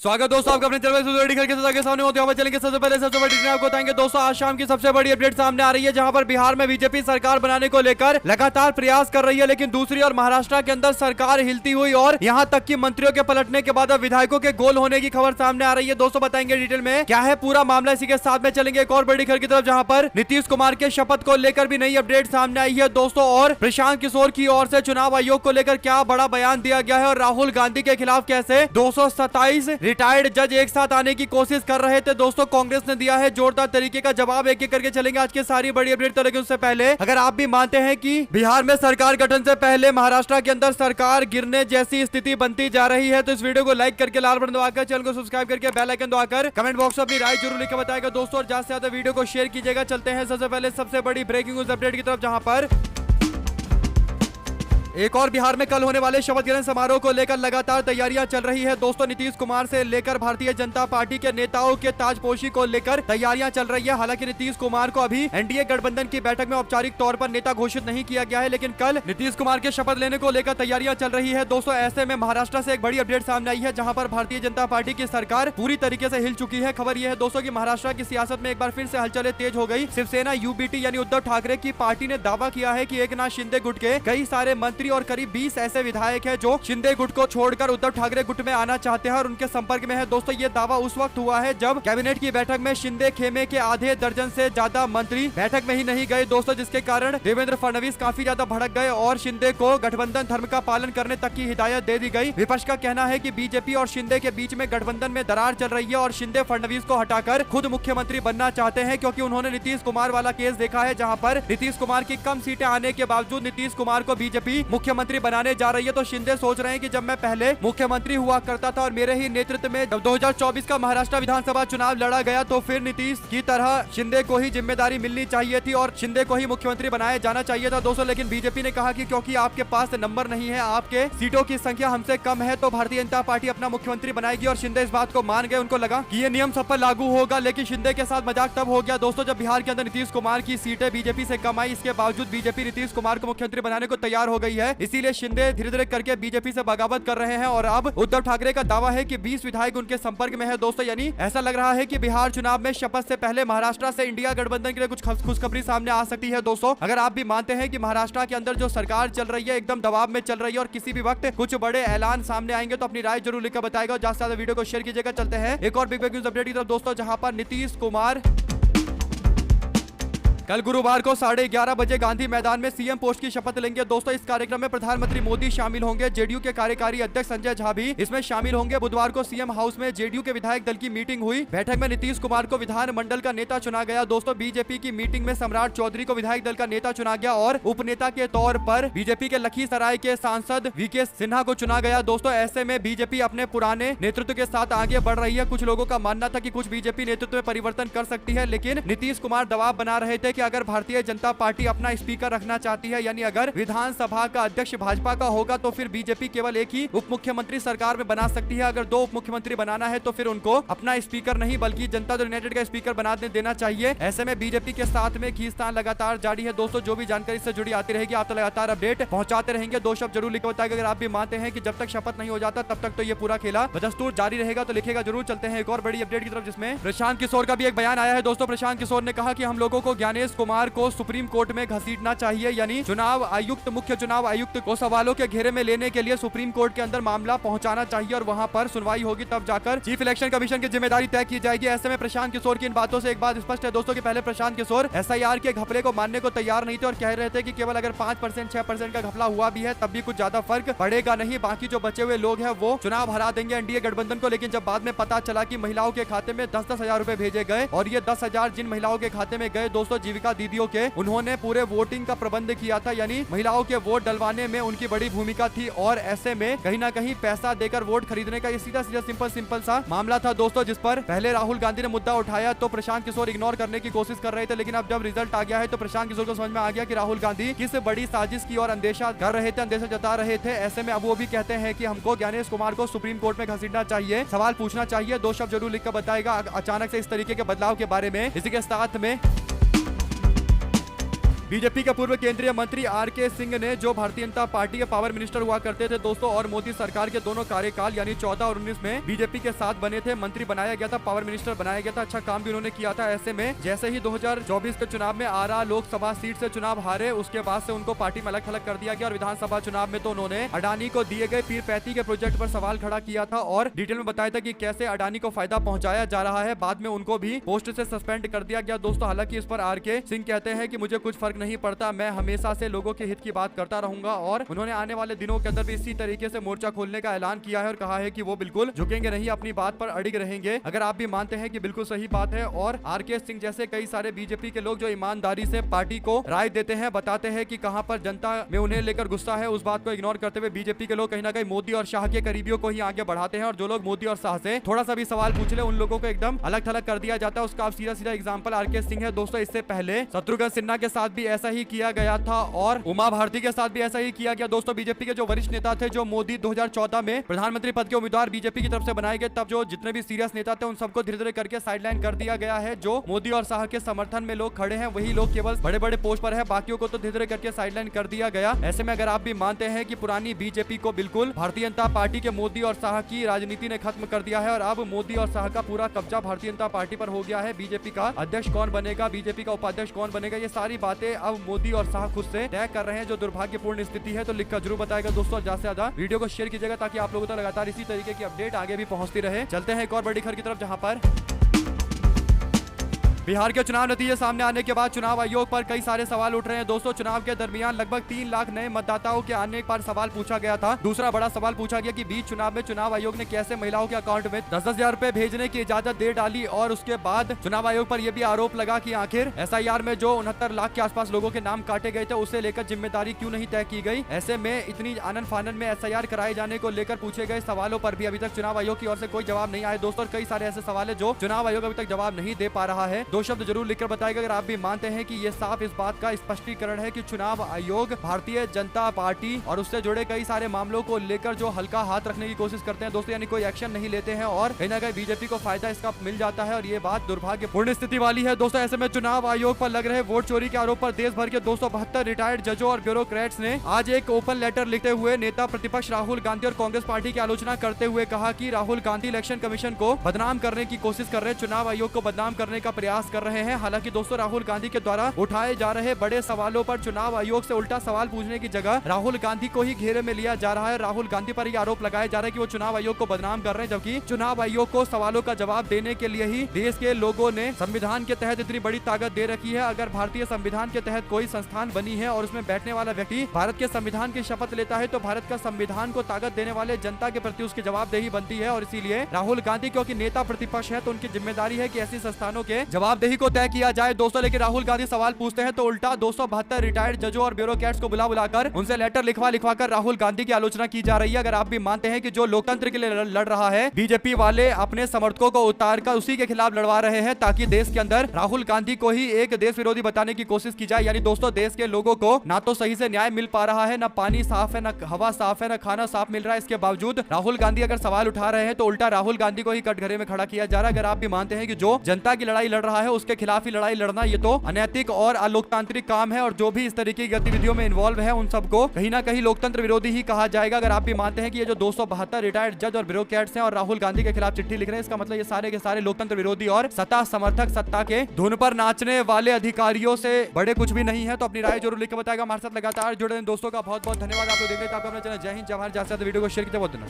स्वागत दोस्तों आपका अपने चैनल के सामने होते हैं। चलेंगे सबसे पहले सबसे बड़ी खबर आपको बताएंगे दोस्तों। आज शाम की सबसे बड़ी अपडेट सामने आ रही है, जहां पर बिहार में बीजेपी सरकार बनाने को लेकर लगातार प्रयास कर रही है, लेकिन दूसरी ओर महाराष्ट्र के अंदर सरकार हिलती हुई और यहां तक कि मंत्रियों के पलटने के बाद विधायकों के गोल होने की खबर सामने आ रही है। दोस्तों बताएंगे डिटेल में क्या है पूरा मामला, इसी के साथ में चलेंगे एक और बड़ी खबर की तरफ, जहां पर नीतीश कुमार के शपथ को लेकर भी नई अपडेट सामने आई है दोस्तों। और प्रशांत किशोर की ओर से चुनाव आयोग को लेकर क्या बड़ा बयान दिया गया है और राहुल गांधी के खिलाफ कैसे 227 रिटायर्ड जज एक साथ आने की कोशिश कर रहे थे दोस्तों, कांग्रेस ने दिया है जोरदार तरीके का जवाब। एक एक करके चलेंगे आज की सारी बड़ी अपडेट। तो लेकिन उससे पहले अगर आप भी मानते हैं कि बिहार में सरकार गठन से पहले महाराष्ट्र के अंदर सरकार गिरने जैसी स्थिति बनती जा रही है, तो इस वीडियो को लाइक करके लाल बटन दबाकर चैनल को सब्सक्राइब करके बेल आइकन दबाकर कमेंट बॉक्स में अपनी राय जरूर लिखकर बताएगा दोस्तों, और ज्यादा से ज्यादा वीडियो को शेयर कीजिएगा। चलते हैं सबसे पहले सबसे बड़ी ब्रेकिंग न्यूज अपडेट की तरफ, जहां पर एक और बिहार में कल होने वाले शपथ ग्रहण समारोह को लेकर लगातार तैयारियां चल रही है दोस्तों। नीतीश कुमार से लेकर भारतीय जनता पार्टी के नेताओं के ताजपोशी को लेकर तैयारियां चल रही है। हालांकि नीतीश कुमार को अभी एनडीए गठबंधन की बैठक में औपचारिक तौर पर नेता घोषित नहीं किया गया है, लेकिन कल नीतीश कुमार के शपथ लेने को लेकर तैयारियां चल रही है दोस्तों। ऐसे में महाराष्ट्र से एक बड़ी अपडेट सामने आई है, जहां पर भारतीय जनता पार्टी की सरकार पूरी तरीके से हिल चुकी है। खबर यह है दोस्तों की महाराष्ट्र की सियासत में एक बार फिर से हलचलें तेज हो गई। शिवसेना यूबीटी यानी उद्धव ठाकरे की पार्टी ने दावा किया है कि एकनाथ शिंदे गुट के कई सारे मंत्री और करीब 20 ऐसे विधायक हैं जो शिंदे गुट को छोड़कर उद्धव ठाकरे गुट में आना चाहते हैं और उनके संपर्क में है दोस्तों। ये दावा उस वक्त हुआ है जब कैबिनेट की बैठक में शिंदे खेमे के आधे दर्जन से ज्यादा मंत्री बैठक में ही नहीं गए दोस्तों, जिसके कारण देवेंद्र फडणवीस काफी ज्यादा भड़क गए और शिंदे को गठबंधन धर्म का पालन करने तक की हिदायत दे दी गई। विपक्ष का कहना है कि बीजेपी और शिंदे के बीच में गठबंधन में दरार चल रही है और शिंदे फडणवीस को हटाकर खुद मुख्यमंत्री बनना चाहते हैं, क्योंकि उन्होंने नीतीश कुमार वाला केस देखा है, जहां पर नीतीश कुमार की कम सीटें आने के बावजूद नीतीश कुमार को बीजेपी मुख्यमंत्री बनाने जा रही है। तो शिंदे सोच रहे हैं कि जब मैं पहले मुख्यमंत्री हुआ करता था और मेरे ही नेतृत्व में जब 2024 का महाराष्ट्र विधानसभा चुनाव लड़ा गया, तो फिर नीतीश की तरह शिंदे को ही जिम्मेदारी मिलनी चाहिए थी और शिंदे को ही मुख्यमंत्री बनाया जाना चाहिए था दोस्तों। लेकिन बीजेपी ने कहा कि क्योंकि आपके पास नंबर नहीं है, आपके सीटों की संख्या हमसे कम है, तो भारतीय जनता पार्टी अपना मुख्यमंत्री बनाएगी। और शिंदे इस बात को मान गए। उनको लगा कि ये नियम सब पर लागू होगा, लेकिन शिंदे के साथ मजाक तब हो गया दोस्तों जब बिहार के अंदर नीतीश कुमार की सीटें बीजेपी से कम आई। इसके बावजूद बीजेपी नीतीश कुमार को मुख्यमंत्री बनाने को तैयार हो गई है, इसीलिए शिंदे धीरे धीरे करके बीजेपी से बगावत कर रहे हैं। और अब उद्धव ठाकरे का दावा है कि 20 विधायक उनके संपर्क में है दोस्तों, यानी ऐसा लग रहा है कि बिहार चुनाव में शपथ से पहले महाराष्ट्र से इंडिया गठबंधन के लिए कुछ खुशखबरी सामने आ सकती है दोस्तों। अगर आप भी मानते हैं कि महाराष्ट्र के अंदर जो सरकार चल रही है एकदम दबाव में चल रही है और किसी भी वक्त कुछ बड़े ऐलान सामने आएंगे, तो अपनी राय जरूर लिखकर बताएगा और ज्यादा से ज्यादा वीडियो को शेयर कीजिएगा। चलते हैं एक और बिग न्यूज अपडेट की तरफ दोस्तों, जहां पर नीतीश कुमार कल गुरुवार को 11:30 बजे गांधी मैदान में सीएम पोस्ट की शपथ लेंगे दोस्तों। इस कार्यक्रम में प्रधानमंत्री मोदी शामिल होंगे, जेडीयू के कार्यकारी अध्यक्ष संजय झा भी इसमें शामिल होंगे। बुधवार को सीएम हाउस में जेडीयू के विधायक दल की मीटिंग हुई। बैठक में नीतीश कुमार को विधान मंडल का नेता चुना गया दोस्तों। बीजेपी की मीटिंग में सम्राट चौधरी को विधायक दल का नेता चुना गया और उपनेता के तौर पर बीजेपी के लखीसराय के सांसद वीके सिन्हा को चुना गया दोस्तों। ऐसे में बीजेपी अपने पुराने नेतृत्व के साथ आगे बढ़ रही है। कुछ लोगों का मानना था कि कुछ बीजेपी नेतृत्व में परिवर्तन कर सकती है, लेकिन नीतीश कुमार दबाव बना रहे थे कि अगर भारतीय जनता पार्टी अपना स्पीकर रखना चाहती है, यानी अगर विधानसभा का अध्यक्ष भाजपा का होगा, तो फिर बीजेपी केवल एक ही उप मुख्यमंत्री सरकार में बना सकती है। अगर 2 उप मुख्यमंत्री बनाना है तो फिर उनको अपना स्पीकर नहीं बल्कि जनता दल यूनाइटेड का स्पीकर बना देना चाहिए। ऐसे में बीजेपी के साथ में खींचतान लगातार जारी है दोस्तों। जो भी जानकारी से जुड़ी आती रहेगी आप तो लगातार अपडेट पहुंचाते रहेंगे। 2 शब्द जरूर लिख बताएगा अगर आप भी मानते हैं कि जब तक शपथ नहीं हो जाता तब तक तो ये पूरा खेला बदस्तूर जारी रहेगा, तो लिखेगा जरूर। चलते हैं एक और बड़ी अपडेट की तरफ, जिसमें प्रशांत किशोर का भी एक बयान आया है दोस्तों। प्रशांत किशोर ने कहा कि हम लोगों को ज्ञानेश कुमार को सुप्रीम कोर्ट में घसीटना चाहिए, यानी चुनाव आयुक्त मुख्य चुनाव आयुक्त को सवालों के घेरे में लेने के लिए सुप्रीम कोर्ट के अंदर मामला पहुंचाना चाहिए और वहां पर सुनवाई होगी, तब जाकर चीफ इलेक्शन कमीशन की जिम्मेदारी तय की जाएगी। ऐसे में प्रशांत किशोर की इन बातों से एक बात स्पष्ट है दोस्तों कि पहले प्रशांत किशोर एसआईआर के घपले को मानने को तैयार नहीं थे और कह रहे थे कि केवल अगर 5% 6% का घपला हुआ भी है तब भी कुछ ज्यादा फर्क पड़ेगा नहीं, बाकी जो बचे हुए लोग हैं वो चुनाव हरा देंगे एनडीए गठबंधन को। लेकिन जब बाद में पता चला कि महिलाओं के खाते में 10-10 हजार रुपए भेजे गए और ये 10,000 जिन महिलाओं के खाते में गए दोस्तों जीविका दीदियों के, उन्होंने पूरे वोटिंग का प्रबंध किया था, यानी महिलाओं के वोट डलवाने में उनकी बड़ी भूमिका थी। और ऐसे में कहीं ना कहीं पैसा देकर वोट खरीदने का ये सीधा सिंपल सा मामला था दोस्तों, जिस पर पहले राहुल गांधी ने मुद्दा उठाया तो प्रशांत किशोर इग्नोर करने की कोशिश कर रहे थे। लेकिन अब जब रिजल्ट आ गया है तो प्रशांत किशोर को समझ में आ गया कि राहुल गांधी किस बड़ी साजिश की और अंदेशा कर रहे थे, अंदेशा जता रहे थे। ऐसे में अब वो भी कहते हैं कि हमको ज्ञानेश कुमार को सुप्रीम कोर्ट में घसीटना चाहिए, सवाल पूछना चाहिए। 2 शब्द जरूर लिखकर बताएगा अचानक से इस तरीके के बदलाव के बारे में। इसी के साथ में बीजेपी के पूर्व केंद्रीय मंत्री आर.के. सिंह ने, जो भारतीय जनता पार्टी के पावर मिनिस्टर हुआ करते थे दोस्तों, और मोदी सरकार के दोनों कार्यकाल यानी 14 और 19 में बीजेपी के साथ बने थे, मंत्री बनाया गया था, पावर मिनिस्टर बनाया गया था, अच्छा काम भी उन्होंने किया था। ऐसे में जैसे ही 2024 के चुनाव में आरा लोकसभा सीट से चुनाव हारे, उसके बाद से उनको पार्टी में अलग थलग कर दिया गया और विधानसभा चुनाव में तो उन्होंने अडानी को दिए गए पीर पैंती के प्रोजेक्ट पर सवाल खड़ा किया था और डिटेल में बताया था कि कैसे अडानी को फायदा पहुंचाया जा रहा है। बाद में उनको भी पोस्ट से सस्पेंड कर दिया गया दोस्तों। हालांकि इस पर आर.के. सिंह कहते हैं कि मुझे कुछ फर्क नहीं पड़ता, मैं हमेशा से लोगों के हित की बात करता रहूंगा और उन्होंने आने वाले दिनों के अंदर भी इसी तरीके से मोर्चा खोलने का ऐलान किया है और कहा है कि वो बिल्कुल झुकेंगे नहीं, अपनी बात पर अड़िग रहेंगे। अगर आप भी मानते हैं कि बिल्कुल सही बात है और आर.के. सिंह जैसे कई सारे बीजेपी के लोग जो ईमानदारी से पार्टी को राय देते हैं, बताते हैं कि कहां पर जनता में उन्हें लेकर गुस्सा है, उस बात को इग्नोर करते हुए बीजेपी के लोग कहीं ना कहीं मोदी और शाह के करीबियों को ही आगे बढ़ाते हैं और जो लोग मोदी और शाह से थोड़ा सा भी सवाल पूछ ले उन लोगों को एकदम अलग थलग कर दिया जाता है। उसका आप सीधा सीधा एग्जांपल आर.के. सिंह है दोस्तों। इससे पहले शत्रुघ्न सिन्हा के साथ भी ऐसा ही किया गया था और उमा भारती के साथ भी ऐसा ही किया गया दोस्तों। बीजेपी के जो वरिष्ठ नेता थे, जो मोदी 2014 में प्रधानमंत्री पद के उम्मीदवार बीजेपी की तरफ से बनाए गए, तब जो जितने भी सीरियस नेता थे उन सबको धीरे धीरे करके साइडलाइन कर दिया गया है। जो मोदी और शाह के समर्थन में लोग खड़े हैं वही लोग केवल बड़े बड़े पोस्ट पर है, बाकियों को तो धीरे धीरे करके साइडलाइन कर दिया गया। ऐसे में अगर आप भी मानते हैं कि पुरानी बीजेपी को बिल्कुल भारतीय जनता पार्टी के मोदी और शाह की राजनीति ने खत्म कर दिया है और अब मोदी और शाह का पूरा कब्जा भारतीय जनता पार्टी पर हो गया है, बीजेपी का अध्यक्ष कौन बनेगा, बीजेपी का उपाध्यक्ष कौन बनेगा, ये सारी बातें अब मोदी और शाह खुद से तय कर रहे हैं, जो दुर्भाग्यपूर्ण स्थिति है। तो लिखकर जरूर बताएगा दोस्तों, ज्यादा से ज्यादा वीडियो को शेयर कीजिएगा ताकि आप लोगों तक लगातार इसी तरीके की अपडेट आगे भी पहुंचती रहे। चलते हैं एक और बड़ी खबर की तरफ, जहां पर बिहार के चुनाव नतीजे सामने आने के बाद चुनाव आयोग पर कई सारे सवाल उठ रहे हैं दोस्तों। चुनाव के दरमियान लगभग 3 लाख नए मतदाताओं के आने पर सवाल पूछा गया था। दूसरा बड़ा सवाल पूछा गया कि बीच चुनाव में चुनाव आयोग ने कैसे महिलाओं के अकाउंट में 10,000 रुपए भेजने की इजाजत दे डाली और उसके बाद चुनाव आयोग पर यह भी आरोप लगा कि आखिर एसआईआर में जो 69 लाख के आसपास लोगों के नाम काटे गए थे उसे लेकर जिम्मेदारी क्यों नहीं तय की गई। ऐसे में इतनी आनन फानन में एसआईआर कराए जाने को लेकर पूछे गए सवालों पर भी अभी तक चुनाव आयोग की ओर से कोई जवाब नहीं आया दोस्तों। कई सारे ऐसे सवाल है जो चुनाव आयोग अभी तक जवाब नहीं दे पा रहा है। 2 शब्द जरूर लिखकर बताएगा अगर आप भी मानते हैं कि ये साफ इस बात का स्पष्टीकरण है कि चुनाव आयोग भारतीय जनता पार्टी और उससे जुड़े कई सारे मामलों को लेकर जो हल्का हाथ रखने की कोशिश करते हैं दोस्तों, यानी कोई एक्शन नहीं लेते हैं और कहीं ना कहीं बीजेपी को फायदा इसका मिल जाता है और ये बात दुर्भाग्यपूर्ण स्थिति वाली है दोस्तों। ऐसे में चुनाव आयोग पर लग रहे वोट चोरी के आरोप पर देश भर के 272 रिटायर्ड जजों और ब्यूरोक्रेट्स ने आज एक ओपन लेटर लिखते हुए नेता प्रतिपक्ष राहुल गांधी और कांग्रेस पार्टी की आलोचना करते हुए कहा कि राहुल गांधी इलेक्शन कमीशन को बदनाम करने की कोशिश कर रहे हैं, चुनाव आयोग को बदनाम करने का प्रयास कर रहे हैं। हालांकि दोस्तों राहुल गांधी के द्वारा उठाए जा रहे बड़े सवालों पर चुनाव आयोग से उल्टा सवाल पूछने की जगह राहुल गांधी को ही घेरे में लिया जा रहा है। राहुल गांधी पर ही आरोप लगाया जा रहा है कि वो चुनाव आयोग को बदनाम कर रहे हैं, जबकि चुनाव आयोग को सवालों का जवाब देने के लिए ही देश के लोगों ने संविधान के तहत इतनी बड़ी ताकत दे रखी है। अगर भारतीय संविधान के तहत कोई संस्थान बनी है और उसमें बैठने वाला व्यक्ति भारत के संविधान की शपथ लेता है तो भारत का संविधान को ताकत देने वाले जनता के प्रति उसकी जवाबदेही बनती है। और इसीलिए राहुल गांधी क्योंकि नेता प्रतिपक्ष है तो उनकी जिम्मेदारी है कि ऐसी संस्थानों के जवाबदेही को तय किया जाए दोस्तों। लेकिन राहुल गांधी सवाल पूछते हैं तो उल्टा 272 रिटायर्ड जजों और ब्यूरोक्रेट्स को बुलाकर उनसे लेटर लिखवा कर राहुल गांधी की आलोचना की जा रही है। अगर आप भी मानते हैं कि जो लोकतंत्र के लिए लड़ रहा है, बीजेपी वाले अपने समर्थकों को उतारकर उसी के खिलाफ लड़वा रहे हैं ताकि देश के अंदर राहुल गांधी को ही एक देश विरोधी बताने की कोशिश की जाए। यानी दोस्तों देश के लोगों को ना तो सही से न्याय मिल पा रहा है, ना पानी साफ है, ना हवा साफ है, ना खाना साफ मिल रहा है। इसके बावजूद राहुल गांधी अगर सवाल उठा रहे हैं तो उल्टा राहुल गांधी को ही कटघरे में खड़ा किया जा रहा है। अगर आप भी मानते हैं कि जो जनता की लड़ाई लड़ रहा है उसके खिलाफ ही लड़ाई लड़ना ये तो अनैतिक और अलोकतांत्रिक काम है और जो भी इस तरीके की गतिविधियों में इन्वॉल्व है उन सबको कहीं ना कहीं लोकतंत्र विरोधी ही कहा जाएगा। अगर आप भी मानते हैं कि ये जो 272 रिटायर्ड जज और ब्यूरोक्रेट्स हैं और राहुल गांधी के खिलाफ चिट्ठी लिख रहे हैं, इसका मतलब ये सारे के सारे लोकतंत्र विरोधी और सत्ता समर्थक, सत्ता के धुन पर नाचने वाले अधिकारियों से बड़े कुछ भी नहीं है। तो अपनी राय जरूर लिख के बताएगा। हमारे साथ लगातार जुड़े दोस्तों का बहुत बहुत धन्यवाद। आप लोग देख रहे थे, आपका अपना चैनल जय हिंद जय भारत। वीडियो को शेयर कीजिए। बहुत धन्यवाद।